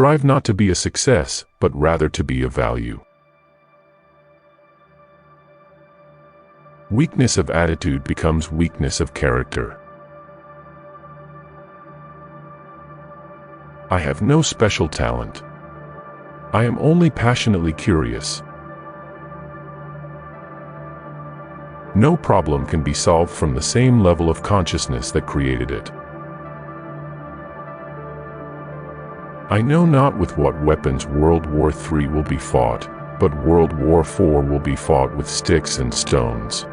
Strive not to be a success, but rather to be of value. Weakness of attitude becomes weakness of character. I have no special talent. I am only passionately curious. No problem can be solved from the same level of consciousness that created it. I know not with what weapons World War III will be fought, but World War IV will be fought with sticks and stones.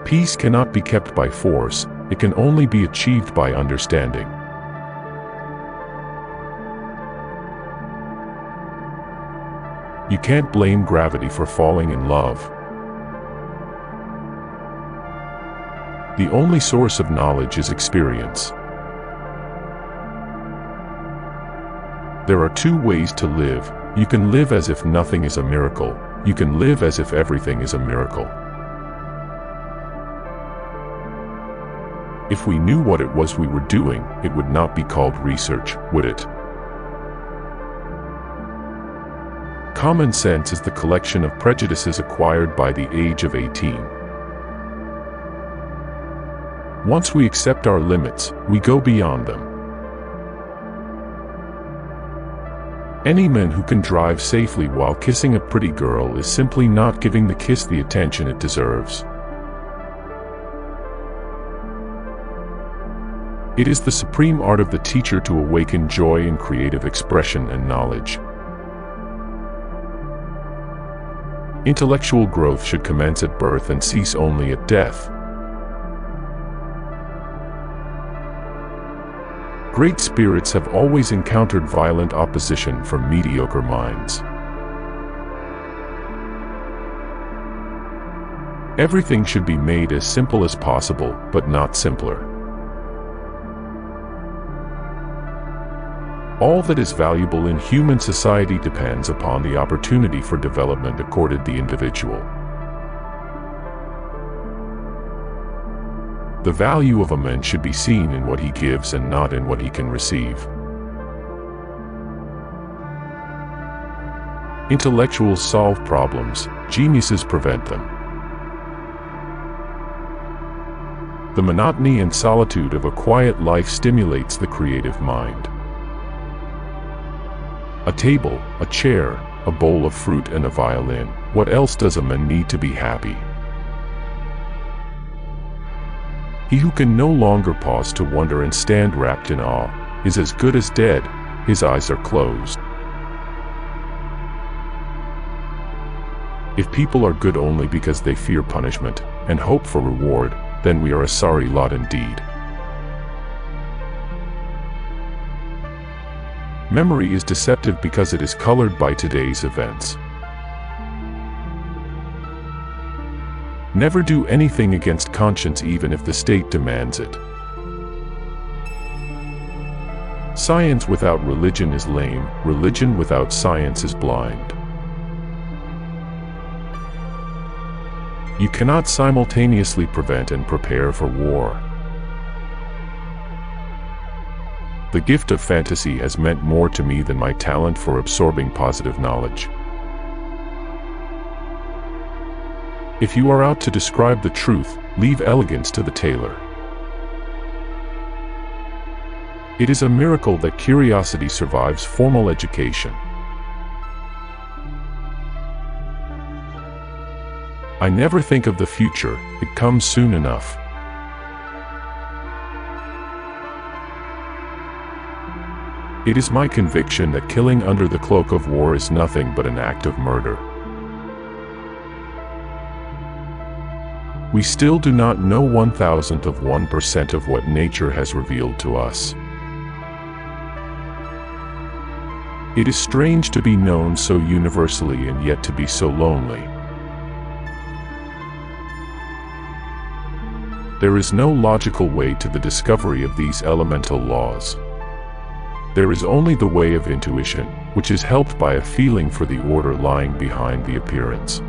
Peace cannot be kept by force, it can only be achieved by understanding. You can't blame gravity for falling in love. The only source of knowledge is experience. There are two ways to live. You can live as if nothing is a miracle. You can live as if everything is a miracle. If we knew what it was we were doing, it would not be called research, would it? Common sense is the collection of prejudices acquired by the age of 18. Once we accept our limits, we go beyond them. Any man who can drive safely while kissing a pretty girl is simply not giving the kiss the attention it deserves. It is the supreme art of the teacher to awaken joy in creative expression and knowledge. Intellectual growth should commence at birth and cease only at death. Great spirits have always encountered violent opposition from mediocre minds. Everything should be made as simple as possible, but not simpler. All that is valuable in human society depends upon the opportunity for development accorded the individual. The value of a man should be seen in what he gives and not in what he can receive. Intellectuals solve problems, geniuses prevent them. The monotony and solitude of a quiet life stimulates the creative mind. A table, a chair, a bowl of fruit and a violin. What else does a man need to be happy? He who can no longer pause to wonder and stand wrapped in awe is as good as dead. His eyes are closed. If people are good only because they fear punishment and hope for reward, then we are a sorry lot indeed. Memory is deceptive because it is colored by today's events. Never do anything against conscience even if the state demands it. Science without religion is lame, religion without science is blind. You cannot simultaneously prevent and prepare for war. The gift of fantasy has meant more to me than my talent for absorbing positive knowledge. If you are out to describe the truth, leave elegance to the tailor. It is a miracle that curiosity survives formal education. I never think of the future, it comes soon enough. It is my conviction that killing under the cloak of war is nothing but an act of murder. We still do not know 1,000% of what nature has revealed to us. It is strange to be known so universally and yet to be so lonely. There is no logical way to the discovery of these elemental laws. There is only the way of intuition, which is helped by a feeling for the order lying behind the appearance.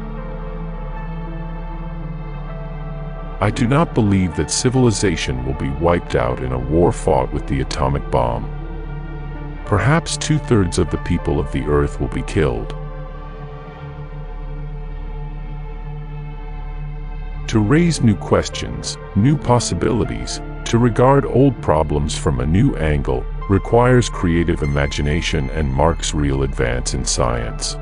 I do not believe that civilization will be wiped out in a war fought with the atomic bomb. Perhaps 2/3 of the people of the earth will be killed. To raise new questions, new possibilities, to regard old problems from a new angle, requires creative imagination and marks real advance in science.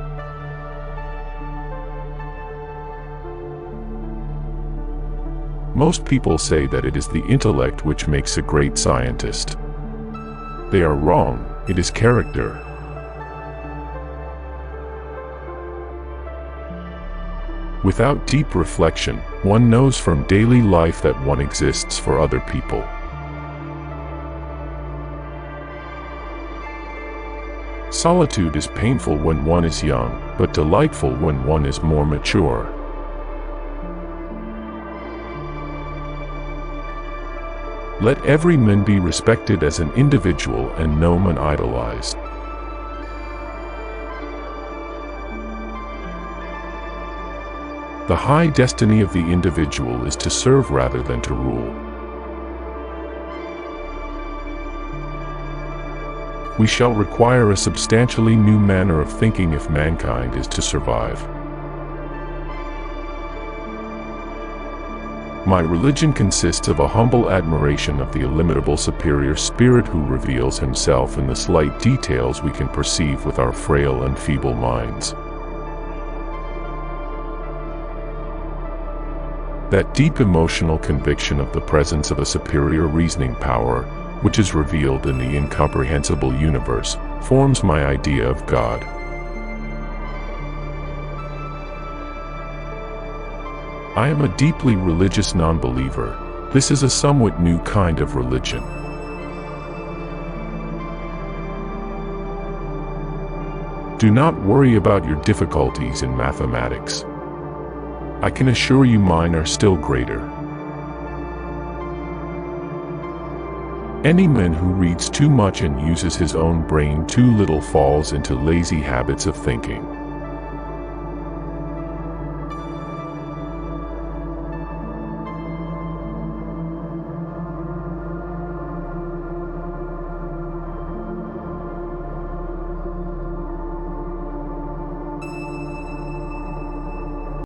Most people say that it is the intellect which makes a great scientist. They are wrong. It is character. Without deep reflection, one knows from daily life that one exists for other people. Solitude is painful when one is young, but delightful when one is more mature. Let every man be respected as an individual and no man idolized. The high destiny of the individual is to serve rather than to rule. We shall require a substantially new manner of thinking if mankind is to survive. My religion consists of a humble admiration of the illimitable superior spirit who reveals himself in the slight details we can perceive with our frail and feeble minds. That deep emotional conviction of the presence of a superior reasoning power, which is revealed in the incomprehensible universe, forms my idea of God. I am a deeply religious non-believer. This is a somewhat new kind of religion. Do not worry about your difficulties in mathematics. I can assure you mine are still greater. Any man who reads too much and uses his own brain too little falls into lazy habits of thinking.